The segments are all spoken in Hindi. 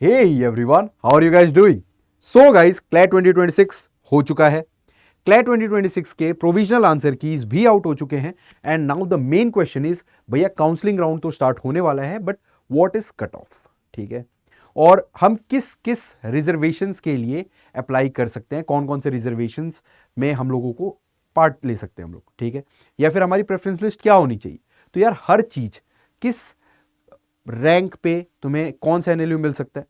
Hey everyone, how are you guys doing? So guys, CLAT 2026 हो चुका है। क्लैट 2026 के प्रोविजनल आंसर कीज भी आउट हो चुके हैं। And now the main question is, भैया काउंसलिंग राउंड तो स्टार्ट होने वाला है, but what is cut off? ठीक है, और हम किस किस रिजर्वेशंस के लिए अप्लाई कर सकते हैं, कौन कौन से रिजर्वेशंस में हम लोगों को पार्ट ले सकते हैं हम लोग, ठीक है, या फिर हमारी प्रेफरेंस लिस्ट क्या होनी चाहिए। तो यार हर चीज, किस रैंक पे तुम्हें कौन सा एनएलयू मिल सकता है,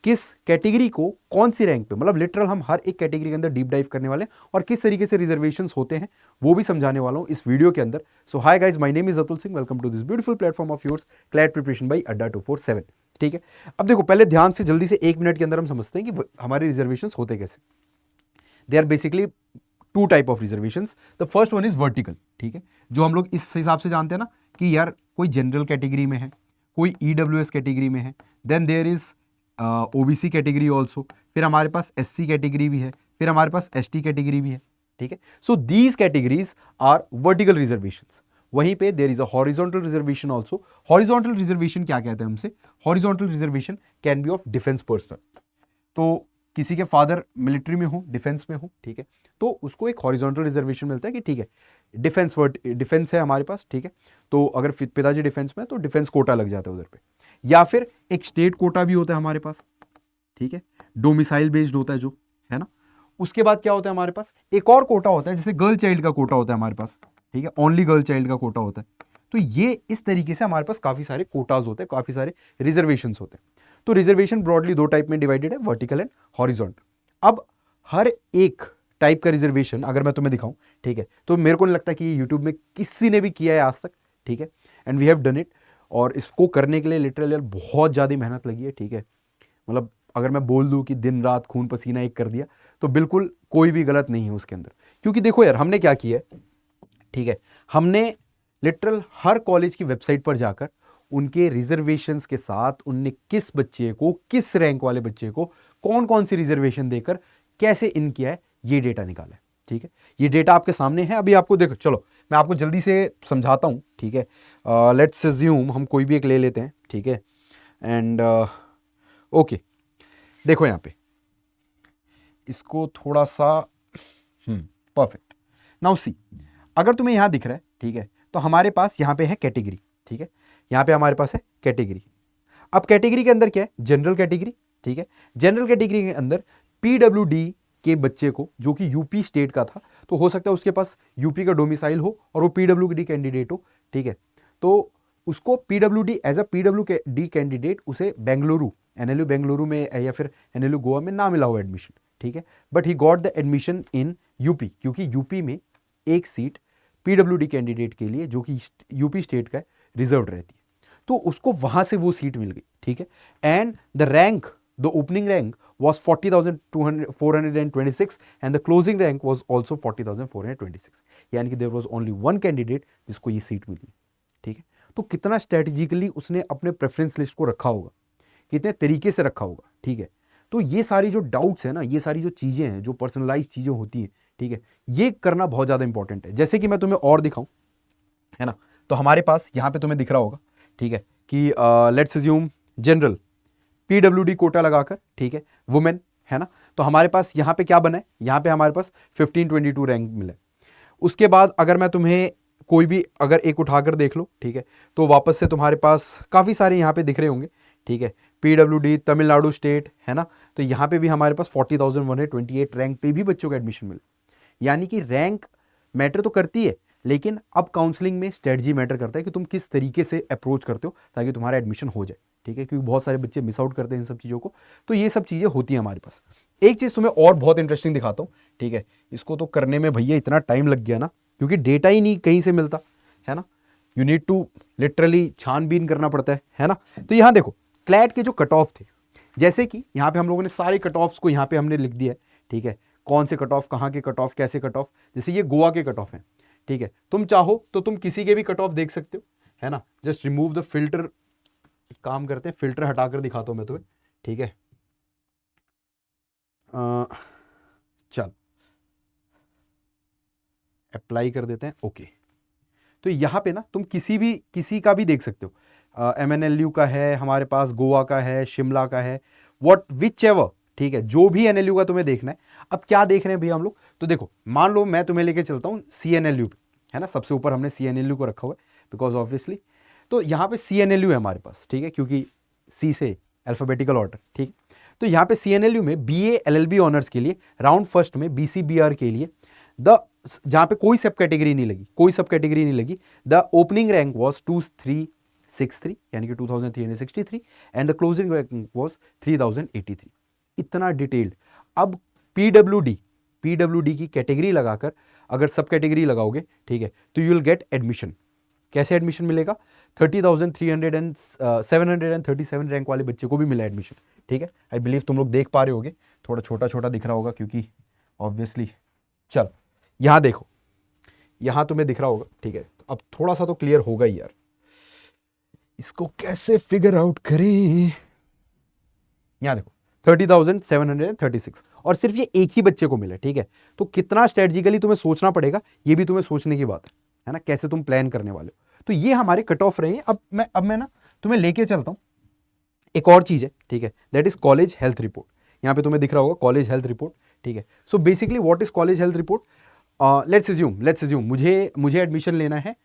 किस कैटेगरी को कौन सी रैंक पे, मतलब लिटरल हम हर एक कैटेगरी के अंदर डीप डाइव करने वाले हैं और किस तरीके से रिजर्वेशंस होते हैं वो भी समझाने वाला हूं इस वीडियो के अंदर। So hi guys, my name is Atul Singh, welcome to this beautiful platform of yours, CLAT preparation by Adda 247। ठीक है, अब देखो, पहले ध्यान से जल्दी से 1 मिनट के अंदर हम समझते हैं कि हमारे रिजर्वेशंस होते कैसे। They are basically two type of reservations. The first one is vertical, ठीक है, जो हम लोग इस हिसाब से जानते हैं ना कि यार कोई जनरल कैटेगरी में है, कोई ईडब्ल्यूएस कैटेगरी में है, then there is OBC category also, फिर हमारे पास एससी कैटेगरी भी है, फिर हमारे पास एसटी कैटेगरी भी है। ठीक है, so these categories are vertical reservations. वहीं पे there is a horizontal reservation also. Horizontal reservation क्या कहते हैं हमसे? Horizontal reservation can be of defence personnel. तो किसी के फादर मिलिट्री में हो, डिफेंस में हो, ठीक है, तो उसको एक हॉरिजॉन्टल रिजर्वेशन मिलता है कि ठीक है, डिफेंस है हमारे पास, ठीक है, तो अगर पिताजी डिफेंस में है तो डिफेंस कोटा लग जाता है उधर पे। या फिर एक स्टेट कोटा भी होता है हमारे पास, ठीक है, डोमिसाइल बेस्ड होता है जो, है ना। उसके बाद क्या होता है हमारे पास? एक और कोटा होता है, जैसे गर्ल चाइल्ड का कोटा होता है हमारे पास, ठीक है, ओनली गर्ल चाइल्ड का कोटा होता है। तो ये इस तरीके से हमारे पास काफी सारे कोटाज होते हैं, काफी सारे रिजर्वेशन होते हैं। तो रिजर्वेशन ब्रॉडली दो टाइप में डिवाइडेड है, वर्टिकल एंड हॉरिजॉन्टल। अब हर एक टाइप का रिजर्वेशन अगर मैं तुम्हें दिखाऊं, ठीक है, तो मेरे को नहीं लगता कि यूट्यूब में किसी ने भी किया है आज तक, ठीक है, and we have done it. और इसको करने के लिए लिटरली बहुत ज़्यादा मेहनत लगी है, ठीक है, मतलब अगर मैं बोल दूं कि दिन रात खून पसीना एक कर दिया, तो बिल्कुल कोई भी गलत नहीं है उसके अंदर। क्योंकि देखो यार, हमने क्या किया है, ठीक है, हमने लिटरल हर कॉलेज की वेबसाइट पर जाकर उनके रिजर्वेशंस के साथ उनने किस बच्चे को, किस रैंक वाले बच्चे को कौन कौन सी रिजर्वेशन देकर कैसे इन किया है, ये डेटा निकाला है। ठीक है, ये डेटा आपके सामने है। अभी आपको देखो, चलो मैं आपको जल्दी से समझाता हूं, ठीक है। लेट्स अज्यूम हम कोई भी एक ले लेते हैं, ठीक है, एंड ओके, देखो यहां पे इसको थोड़ा सा, परफेक्ट। नाउ सी, अगर तुम्हें यहां दिख रहा है, ठीक है, तो हमारे पास यहां पे है कैटेगरी, ठीक है, यहां पे हमारे पास है कैटेगरी। अब कैटेगरी के अंदर क्या है? जनरल कैटेगरी, ठीक है, जनरल कैटेगरी के अंदर पीडब्ल्यूडी के बच्चे को, जो कि यूपी स्टेट का था, तो हो सकता है उसके पास यूपी का डोमिसाइल हो और वो पीडब्ल्यूडी कैंडिडेट हो, ठीक है, तो उसको PWD as a PWD candidate उसे बेंगलुरु, एनएलयू बेंगलुरु में या फिर एनएलयू गोवा में ना मिला हो एडमिशन, ठीक है, but he got the admission in UP, क्योंकि यूपी में एक सीट पीडब्ल्यूडी कैंडिडेट के लिए, जो कि यूपी स्टेट का रिजर्व रहती है, तो उसको वहां से वो सीट मिल गई, ठीक है। And the rank, the opening rank was 40,426 and the closing rank was also 40,426, यानी कि there was only one candidate जिसको ये सीट मिली, ठीक है। तो कितना स्ट्रेटेजिकली उसने अपने प्रेफरेंस लिस्ट को रखा होगा, कितने तरीके से रखा होगा, ठीक है। तो ये सारी जो डाउट्स है ना, ये सारी जो चीजें हैं, जो पर्सनलाइज चीजें होती हैं, ठीक है, ये करना बहुत ज्यादा इंपॉर्टेंट है। जैसे कि मैं तुम्हें और दिखाऊं, है ना, तो हमारे पास यहाँ पे तुम्हें दिख रहा होगा, ठीक है, कि let's assume general PWD quota लगाकर, ठीक है, वुमेन, है ना, तो हमारे पास यहाँ पे क्या बना है? यहाँ पे हमारे पास 1522 रैंक मिला है। उसके बाद अगर मैं तुम्हें कोई भी अगर एक उठाकर देख लो, ठीक है, तो वापस से तुम्हारे पास काफ़ी सारे यहाँ पे दिख रहे होंगे, ठीक है, पीडब्ल्यूडी तमिलनाडु स्टेट, है ना, तो यहाँ पे भी हमारे पास 40,128 रैंक पे भी बच्चों का एडमिशन मिला। यानी कि रैंक मैटर तो करती है, लेकिन अब काउंसलिंग में स्ट्रेटजी मैटर करता है कि तुम किस तरीके से अप्रोच करते हो ताकि तुम्हारा एडमिशन हो जाए, ठीक है, क्योंकि बहुत सारे बच्चे मिस आउट करते हैं इन सब चीज़ों को। तो ये सब चीज़ें होती हैं हमारे पास। एक चीज़ तुम्हें और बहुत इंटरेस्टिंग दिखाता हूँ, ठीक है, इसको तो करने में भैया इतना टाइम लग गया ना, क्योंकि डेटा ही नहीं कहीं से मिलता, है ना, यू नीड टू लिटरली छानबीन करना पड़ता है ना। तो यहाँ देखो, क्लैट के जो कट ऑफ थे, जैसे कि यहाँ पे हम लोगों ने सारे कट ऑफ्स को यहाँ पे हमने लिख दिया है, ठीक है, कौन से कट ऑफ, कहाँ के कट ऑफ, कैसे कट ऑफ। जैसे ये गोवा के कट ऑफ हैं, ठीक है, तुम चाहो तो तुम किसी के भी कट ऑफ देख सकते हो, है ना, जस्ट रिमूव द फिल्टर। काम करते हैं, फिल्टर हटाकर दिखाता हूं मैं तुम्हें, ठीक है। चल अप्लाई कर देते हैं, ओके। तो यहाँ पे ना तुम किसी का भी देख सकते हो। MNLU का है हमारे पास, गोवा का है, शिमला का है, व्हाट विच एवर, ठीक है, जो भी एनएलयू का तुम्हें देखना है। अब क्या देख रहे हैं भैया हम लोग, तो देखो मान लो मैं तुम्हें लेके चलता हूँ CNLU पे, है ना, सबसे ऊपर हमने CNLU को रखा हुआ है बिकॉज ऑब्वियसली, तो यहाँ पे CNLU है हमारे पास, ठीक है, क्योंकि C से अल्फाबेटिकल ऑर्डर, ठीक। तो यहाँ पे CNLU में BA LLB ऑनर्स के लिए राउंड फर्स्ट में BCBR के लिए द, जहाँ पे कोई सब कैटेगरी नहीं लगी, कोई सब कैटेगरी नहीं लगी, द ओपनिंग रैंक वॉज 2363 यानी कि 2363 and the closing rank was 3083। इतना डिटेल्ड। अब पीडब्ल्यूडी की कैटेगरी लगाकर अगर सब कैटेगरी लगाओगे, ठीक है, तो यू विल गेट एडमिशन। कैसे एडमिशन मिलेगा? 30,737 रैंक वाले बच्चे को भी मिला एडमिशन, ठीक है। आई बिलीव तुम लोग देख पा रहे होगे, थोड़ा छोटा छोटा दिख रहा होगा क्योंकि ऑब्वियसली, चल यहां देखो, यहां तुम्हें दिख रहा होगा, ठीक है। अब थोड़ा सा तो क्लियर होगा ही यार, इसको कैसे फिगर आउट करें। यहां देखो 30,736 और सिर्फ ये एक ही बच्चे को मिला, ठीक है। तो कितना स्ट्रेटजिकली तुम्हें सोचना पड़ेगा, ये भी तुम्हें सोचने की बात है ना, कैसे तुम प्लान करने वाले हो। तो ये हमारे कट ऑफ रहे हैं। अब मैं ना तुम्हें लेके चलता हूं एक और चीज है, ठीक है, that is college health report. यहां पे तुम्हें दिख रहा होगा कॉलेज हेल्थ रिपोर्ट, ठीक है। So basically what is college health report? Let's assume मुझे एडमिशन लेना है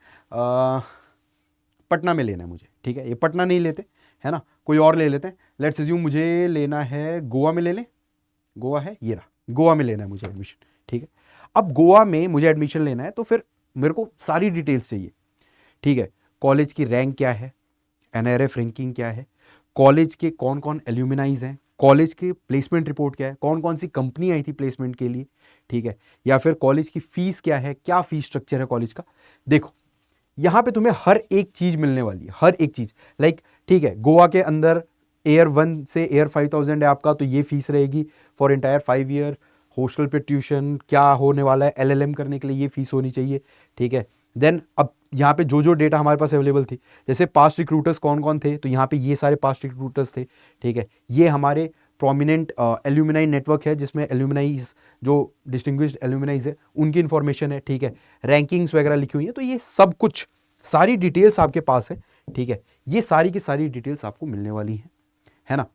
पटना में लेना है मुझे, ठीक है। ये पटना नहीं लेते, है ना, कोई और ले लेते हैं। लेट्स अज्यूम मुझे लेना है गोवा में, ले लें, गोवा है, ये रहा, गोवा में लेना है मुझे एडमिशन, ठीक है। अब गोवा में मुझे एडमिशन लेना है तो फिर मेरे को सारी डिटेल्स चाहिए, ठीक है। कॉलेज की रैंक क्या है, NRF रैंकिंग क्या है, कॉलेज के कौन कौन एल्यूमिनाइज हैं, कॉलेज की प्लेसमेंट रिपोर्ट क्या है, कौन कौन सी कंपनी आई थी प्लेसमेंट के लिए, ठीक है, या फिर कॉलेज की फीस क्या है, क्या फीस स्ट्रक्चर है कॉलेज का। देखो यहां पे तुम्हें हर एक चीज मिलने वाली है, हर एक चीज। लाइक ठीक है, गोवा के अंदर एयर 1 से एयर 5000 है आपका, तो ये फीस रहेगी फॉर एंटायर 5 ईयर। हॉस्टल पे ट्यूशन क्या होने वाला है, LLM करने के लिए ये फीस होनी चाहिए, ठीक है। देन अब यहाँ पे जो जो डेटा हमारे पास अवेलेबल थी, जैसे पास्ट रिक्रूटर्स कौन कौन थे, तो यहाँ पे ये सारे पास्ट रिक्रूटर्स थे, ठीक है। ये हमारे प्रोमिनेंट एल्यूमिनाई नेटवर्क है जिसमें एल्यूमिनाइज, जो डिस्टिंग्विश्ड एल्यूमिनाइज है उनकी इंफॉर्मेशन है, ठीक है। रैंकिंग्स वगैरह लिखी हुई है, तो ये सब कुछ सारी डिटेल्स आपके पास है, ठीक है। ये सारी की सारी डिटेल्स आपको मिलने वाली है ना।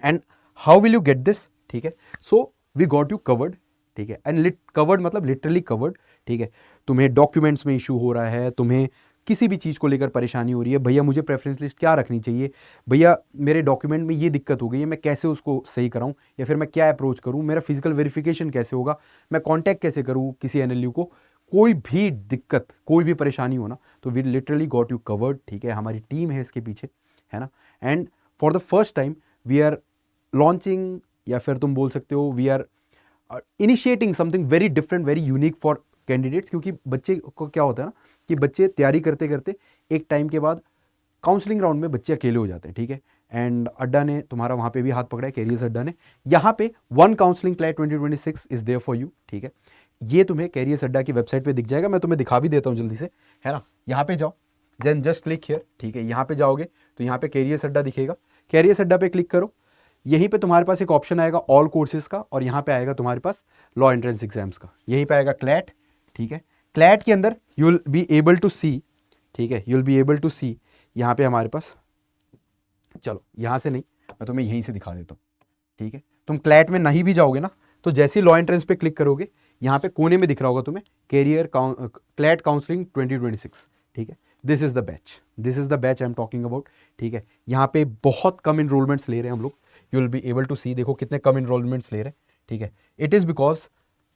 And how will you get this, ठीक है। So we got you covered, ठीक है। एंड कवर्ड मतलब लिटरली कवर्ड, ठीक है। तुम्हें डॉक्यूमेंट्स में इशू हो रहा है, तुम्हें किसी भी चीज़ को लेकर परेशानी हो रही है, भैया मुझे प्रेफरेंस लिस्ट क्या रखनी चाहिए, भैया मेरे डॉक्यूमेंट में ये दिक्कत हो गई है, मैं कैसे उसको सही कराऊं, या फिर मैं क्या अप्रोच करूं, मेरा फिजिकल वेरिफिकेशन कैसे होगा, मैं कांटेक्ट कैसे करूं किसी NLU को, कोई भी दिक्कत कोई भी परेशानी हो ना, तो we literally got you covered, ठीक है। हमारी टीम है इसके पीछे, है ना। And for the first time we are launching, या फिर तुम बोल सकते हो we are initiating something very different, very unique for candidates. क्योंकि बच्चे को क्या होता है ना कि बच्चे तैयारी करते करते एक टाइम के बाद काउंसलिंग राउंड में बच्चे अकेले हो जाते हैं, ठीक है। एंड अड्डा ने तुम्हारा वहाँ पे भी हाथ पकड़ा है, कैरियर्स अड्डा ने। यहाँ पे one counselling CLAT 2026 is there for you, ठीक है। ये तुम्हें कैरियर्स अड्डा की वेबसाइट पे दिख जाएगा, मैं तुम्हें दिखा भी देता हूँ जल्दी से, है ना। यहाँ पे जाओ, देन जस्ट क्लिक हियर, ठीक है। यहाँ पे जाओगे तो यहाँ पे कैरियर्स अड्डा दिखेगा, कैरियर्स अड्डा पे क्लिक करो। यहीं पे तुम्हारे पास एक ऑप्शन आएगा ऑल कोर्सेज का, और यहाँ पे आएगा तुम्हारे पास लॉ एंट्रेंस एग्जाम्स का, यहीं पे आएगा क्लैट, ठीक है। क्लैट के अंदर you will be able to see, ठीक है, you will be able to see यहाँ पे हमारे पास, चलो यहाँ से नहीं, मैं तुम्हें यहीं से दिखा देता हूँ, ठीक है। तुम क्लैट में नहीं भी जाओगे ना, तो जैसे ही लॉ एंट्रेंस पे क्लिक करोगे, यहाँ पे कोने में दिख रहा होगा तुम्हें कैरियर क्लैट काउंसलिंग 2026, ठीक है। This is the batch, this is the batch I am talking about, ठीक है। यहाँ पे बहुत कम इनरोलमेंट्स ले रहे हैं हम लोग, you will be able to see, देखो कितने कम इनरोलमेंट्स ले रहे हैं, ठीक है। इट इज़ बिकॉज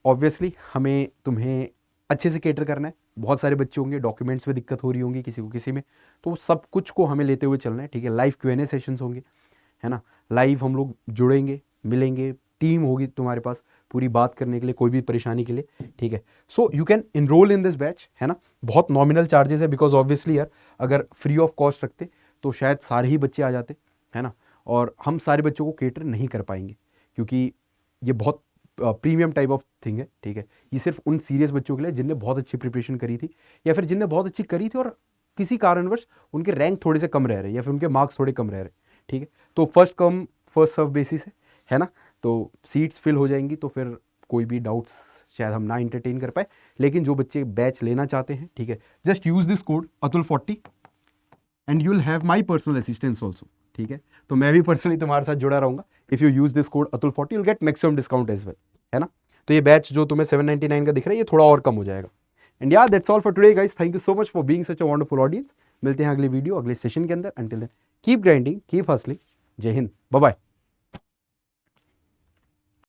ऑब्वियसली हमें तुम्हें अच्छे से केटर करना है, बहुत सारे बच्चे होंगे, डॉक्यूमेंट्स में दिक्कत हो रही होंगी किसी को किसी में, तो सब कुछ को हमें लेते हुए चलना है, ठीक है। लाइव Q&A सेशंस होंगे, है ना, लाइव हम लोग जुड़ेंगे, मिलेंगे, टीम होगी तुम्हारे पास पूरी बात करने के लिए, कोई भी परेशानी के लिए, ठीक है। So you can enroll in this batch, है ना। बहुत नॉमिनल चार्जेस है, बिकॉज ऑब्वियसली यार अगर फ्री ऑफ कॉस्ट रखते तो शायद सारे ही बच्चे आ जाते, है ना, और हम सारे बच्चों को केटर नहीं कर पाएंगे, क्योंकि ये बहुत प्रीमियम टाइप ऑफ थिंग है, ठीक है। ये सिर्फ उन सीरियस बच्चों के लिए जिनने बहुत अच्छी प्रिपरेशन करी थी, या फिर जिनने बहुत अच्छी करी थी और किसी कारणवश उनके रैंक थोड़े से कम रह रहे, या फिर उनके मार्क्स थोड़े कम रह रहे, ठीक है। तो first come first serve basis है ना। तो सीट्स फिल हो जाएंगी, तो फिर कोई भी डाउट्स शायद हम ना इंटरटेन कर पाए, लेकिन जो बच्चे बैच लेना चाहते हैं, ठीक है, just use this code Atul 40 and you will have my personal assistance also, ठीक है, तो मैं भी पर्सनली तुम्हारे साथ जुड़ा रहूंगा. If you use this code अतुल40 you'll get maximum discount as well, है ना. तो ये बैच जो तुम्हें 799 का दिख रहा है ये थोड़ा और कम हो जाएगा. And yeah that's all for today guys. Thank you so much for being such a wonderful audience. मिलते हैं अगली वीडियो अगले सेशन के अंदर. Until then keep grinding, keep hustling. Jai Hind, bye bye.